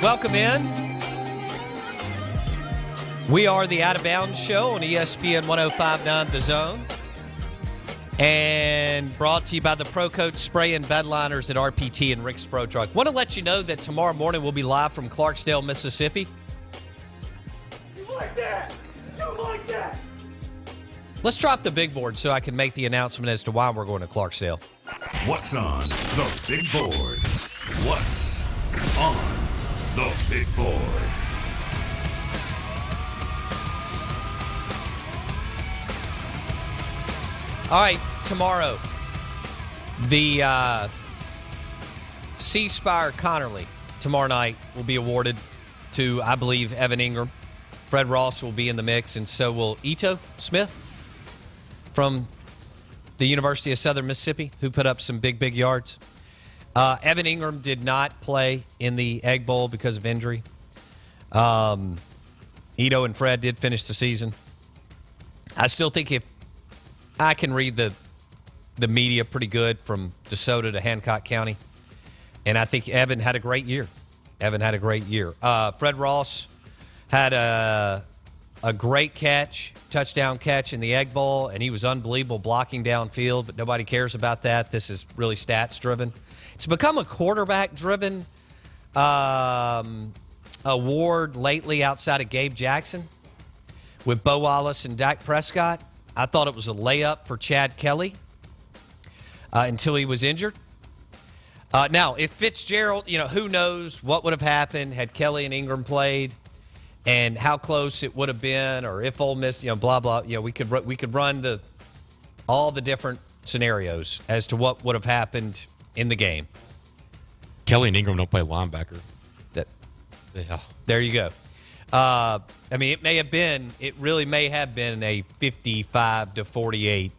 Welcome in. We are the Out of Bounds Show on ESPN 105.9 The Zone. And brought to you by the Pro Coat Spray and Bedliners at RPT and Rick's Pro Truck. Want to let you know that tomorrow morning we'll be live from Clarksdale, Mississippi. You like that? You like that? Let's drop the big board so I can make the announcement as to why we're going to Clarksdale. What's on the big board? What's on the big board? All right, tomorrow, the Ceasefire Con tomorrow night will be awarded to, I believe, Evan Ingram. Fred Ross will be in the mix, and so will Ito Smith from the University of Southern Mississippi, who put up some big, big yards. Evan Ingram did not play in the Egg Bowl because of injury. Ito and Fred did finish the season. I still think if I can read the media pretty good from DeSoto to Hancock County, and I think Evan had a great year. Fred Ross had a great touchdown catch in the Egg Bowl, and he was unbelievable blocking downfield, but nobody cares about that. This is really stats-driven. It's become a quarterback-driven award lately outside of Gabe Jackson with Bo Wallace and Dak Prescott. I thought it was a layup for Chad Kelly until he was injured. Now, if Fitzgerald, who knows what would have happened had Kelly and Ingram played and how close it would have been, or if Ole Miss, blah, blah. We could run all the different scenarios as to what would have happened in the game. Kelly and Ingram don't play linebacker. Yeah. There you go. It really may have been a 55-48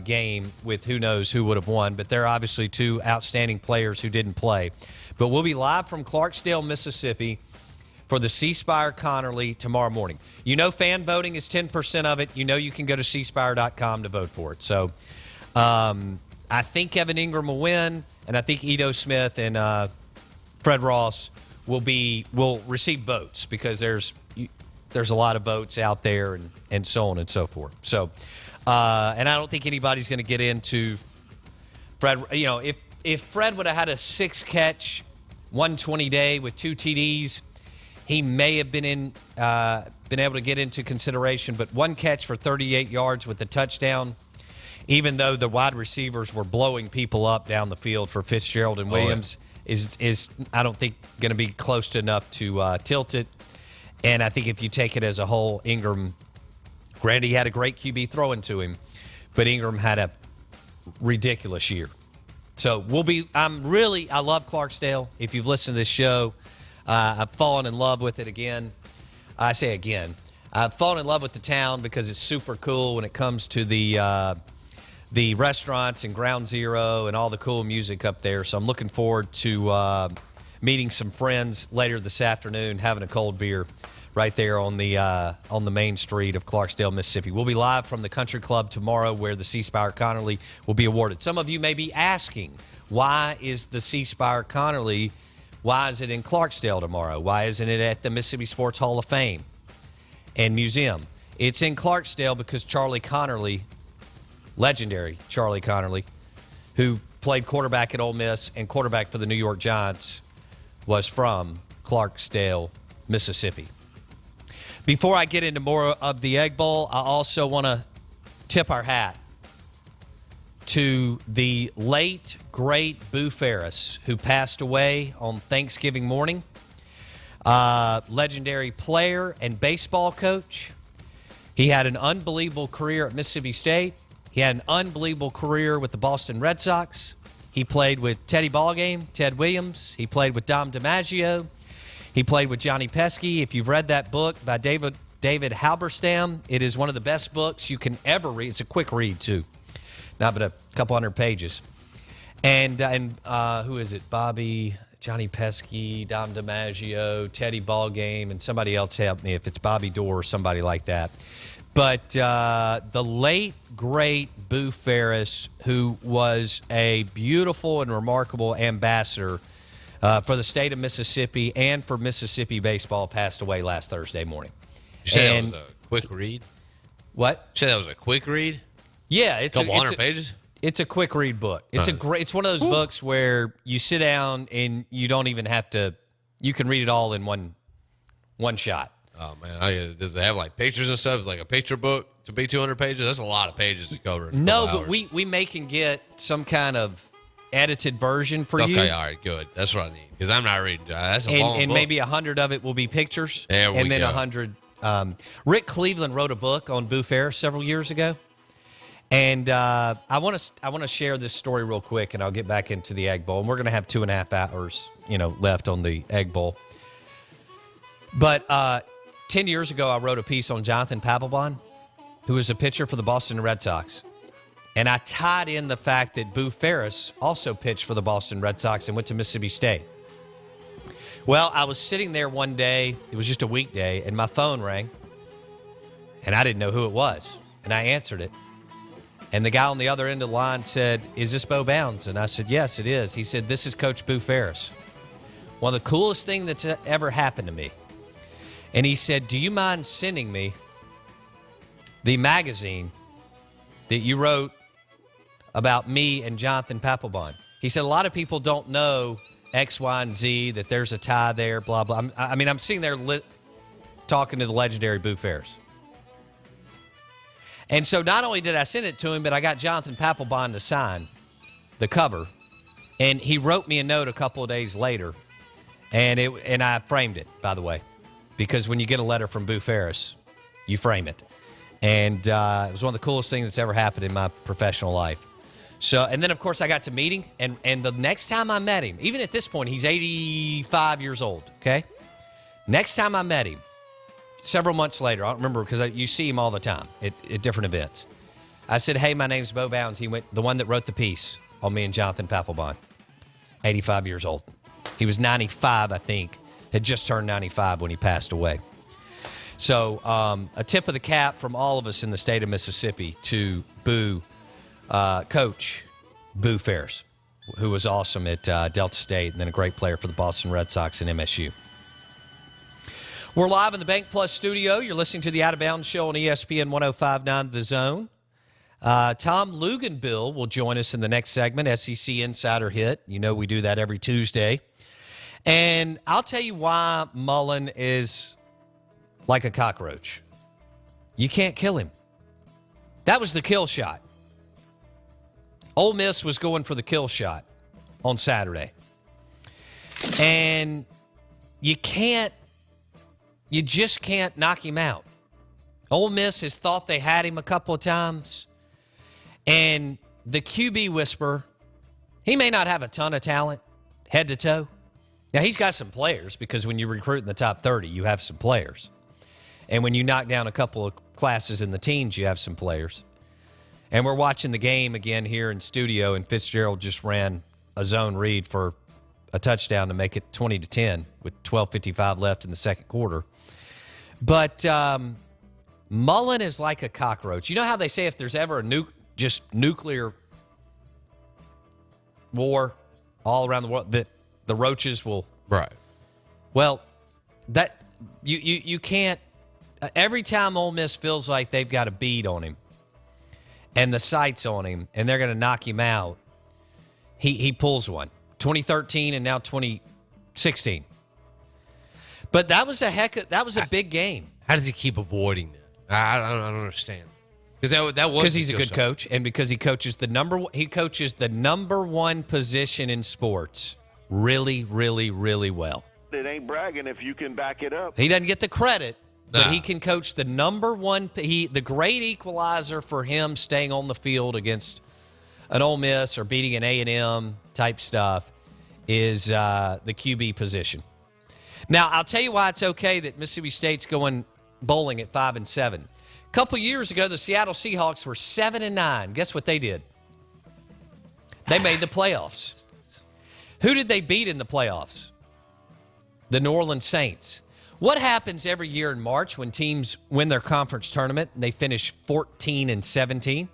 game with who knows who would have won, but there are obviously two outstanding players who didn't play. But we'll be live from Clarksdale, Mississippi for the Ceasefire Con tomorrow morning. Fan voting is 10% of it. You can go to ceasefire.com to vote for it. So I think Evan Ingram will win, and I think Ito Smith and Fred Ross will receive votes because there's a lot of votes out there and so on and so forth. So, and I don't think anybody's going to get into Fred. If Fred would have had a 6-catch, 120 day with 2 TDs, he may have been able to get into consideration. But 1 catch for 38 yards with the touchdown, even though the wide receivers were blowing people up down the field for Fitzgerald and Williams. Is I don't think going to be close to enough to tilt it. And I think if you take it as a whole, Ingram, granted he had a great QB throwing to him, but Ingram had a ridiculous year. So I love Clarksdale. If you've listened to this show, I've fallen in love with it again. I say again. I've fallen in love with the town because it's super cool when it comes to the restaurants and Ground Zero and all the cool music up there. So I'm looking forward to meeting some friends later this afternoon, having a cold beer right there on the main street of Clarksdale, Mississippi. We'll be live from the Country Club tomorrow where the Ceasefire Con will be awarded. Some of you may be asking, why is the Ceasefire Con, why is it in Clarksdale tomorrow? Why isn't it at the Mississippi Sports Hall of Fame and Museum? It's in Clarksdale because Charlie Connerly, legendary Charlie Connerly, who played quarterback at Ole Miss and quarterback for the New York Giants, was from Clarksdale, Mississippi. Before I get into more of the Egg Bowl, I also want to tip our hat to the late, great Boo Ferris, who passed away on Thanksgiving morning. Legendary player and baseball coach. He had an unbelievable career at Mississippi State. He had an unbelievable career with the Boston Red Sox. He played with Teddy Ballgame, Ted Williams. He played with Dom DiMaggio. He played with Johnny Pesky. If you've read that book by David Halberstam, it is one of the best books you can ever read. It's a quick read, too. Not but a couple hundred pages. And who is it? Bobby, Johnny Pesky, Dom DiMaggio, Teddy Ballgame, and somebody else help me if it's Bobby Dorr or somebody like that. But the late, great Boo Ferris, who was a beautiful and remarkable ambassador for the state of Mississippi and for Mississippi baseball passed away last Thursday morning. You said that was a quick read? What? You said that was a quick read? Yeah, it's couple hundred pages? It's a quick read book. It's it's one of those books where you sit down and you don't even have to. You can read it all in one shot. Oh man, does it have like pictures and stuff? It's like a picture book to be 200 pages. That's a lot of pages to cover. No, but we may can get some kind of edited version for you. Okay, all right, good. That's what I need because I'm not reading. That's a long book. And maybe 100 of it will be pictures. There we and then go. 100. Rick Cleveland wrote a book on Boo Ferris several years ago. And I want to share this story real quick, and I'll get back into the Egg Bowl. And we're going to have 2.5 hours, left on the Egg Bowl. But 10 years ago, I wrote a piece on Jonathan Papelbon, who was a pitcher for the Boston Red Sox. And I tied in the fact that Boo Ferris also pitched for the Boston Red Sox and went to Mississippi State. Well, I was sitting there one day, it was just a weekday, and my phone rang, and I didn't know who it was. And I answered it. And the guy on the other end of the line said, "Is this Bo Bounds?" And I said, "Yes, it is." He said, "This is Coach Boo Ferris. One of the coolest things that's ever happened to me." And he said, "Do you mind sending me the magazine that you wrote about me and Jonathan Papelbon?" He said, "A lot of people don't know X, Y, and Z, that there's a tie there, blah, blah." I'm sitting there talking to the legendary Boo Ferris. And so not only did I send it to him, but I got Jonathan Papelbon to sign the cover. And he wrote me a note a couple of days later. And I framed it, by the way. Because when you get a letter from Boo Ferris, you frame it. And it was one of the coolest things that's ever happened in my professional life. So, and then, of course, I got to meet him. And the next time I met him, even at this point, he's 85 years old, okay? Next time I met him, several months later, I don't remember because you see him all the time at different events. I said, "Hey, my name's Bo Bounds." He went, "The one that wrote the piece on me and Jonathan Papelbon." 85 years old. He was 95, I think. Had just turned 95 when he passed away. So a tip of the cap from all of us in the state of Mississippi to Coach Boo Ferris, who was awesome at Delta State and then a great player for the Boston Red Sox and MSU. We're live in the Bank Plus studio. You're listening to the Out of Bounds Show on ESPN 105.9 The Zone. Tom Luganbill will join us in the next segment, SEC Insider Hit. You know we do that every Tuesday. And I'll tell you why Mullen is like a cockroach. You can't kill him. That was the kill shot. Ole Miss was going for the kill shot on Saturday. And you just can't knock him out. Ole Miss has thought they had him a couple of times. And the QB whisperer, he may not have a ton of talent, head to toe. Now, he's got some players because when you recruit in the top 30, you have some players. And when you knock down a couple of classes in the teens, you have some players. And we're watching the game again here in studio, and Fitzgerald just ran a zone read for a touchdown to make it 20-10 with 12:55 left in the second quarter. But Mullen is like a cockroach. You know how they say if there's ever a nuclear war all around the world, that the roaches will. Right. Well, that you can't. Every time Ole Miss feels like they've got a bead on him and the sights on him and they're going to knock him out, he pulls one. 2013 and now 2016. But that was a big game. How does he keep avoiding that? I don't understand. Because he's a good coach, and because he coaches the number one position in sports really, really, really well. It ain't bragging if you can back it up. He doesn't get the credit, but he can coach the number one. The great equalizer for him staying on the field against an Ole Miss or beating an A&M type stuff is the QB position. Now, I'll tell you why it's okay that Mississippi State's going bowling at 5-7. A couple years ago, the Seattle Seahawks were 7-9. Guess what they did? They made the playoffs. Who did they beat in the playoffs? The New Orleans Saints. What happens every year in March when teams win their conference tournament and they finish 14-17,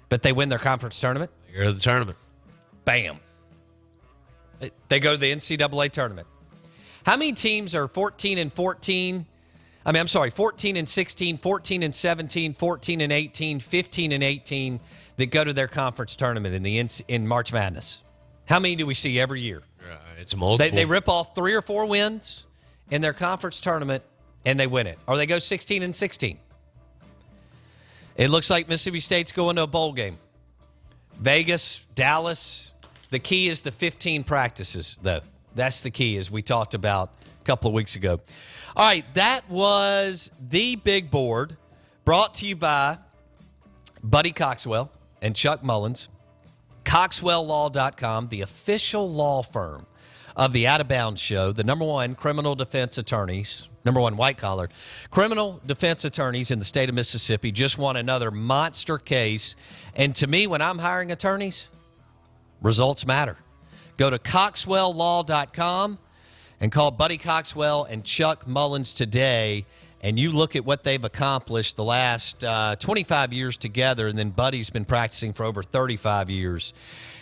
but they win their conference tournament? You're the tournament. Bam. They go to the NCAA tournament. How many teams are 14 and 14? 14 and 16, 14 and 17, 14 and 18, 15 and 18 that go to their conference tournament in March Madness? How many do we see every year? It's multiple. They rip off 3 or 4 wins in their conference tournament, and they win it. Or they go 16 and 16. It looks like Mississippi State's going to a bowl game. Vegas, Dallas. The key is the 15 practices, though. That's the key, as we talked about a couple of weeks ago. All right, that was the big board brought to you by Buddy Coxwell and Chuck Mullins. CoxwellLaw.com, the official law firm of the Out of Bounds Show, the number one criminal defense attorneys, number one white-collar criminal defense attorneys in the state of Mississippi, just won another monster case. And to me, when I'm hiring attorneys, results matter. Go to CoxwellLaw.com and call Buddy Coxwell and Chuck Mullins today, and you look at what they've accomplished the last 25 years together, and then Buddy's been practicing for over 35 years,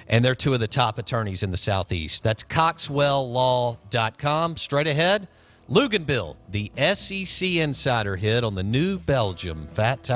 and they're 2 of the top attorneys in the Southeast. That's CoxwellLaw.com. Straight ahead, Luganville, the SEC Insider hit on the New Belgium Fat Tire.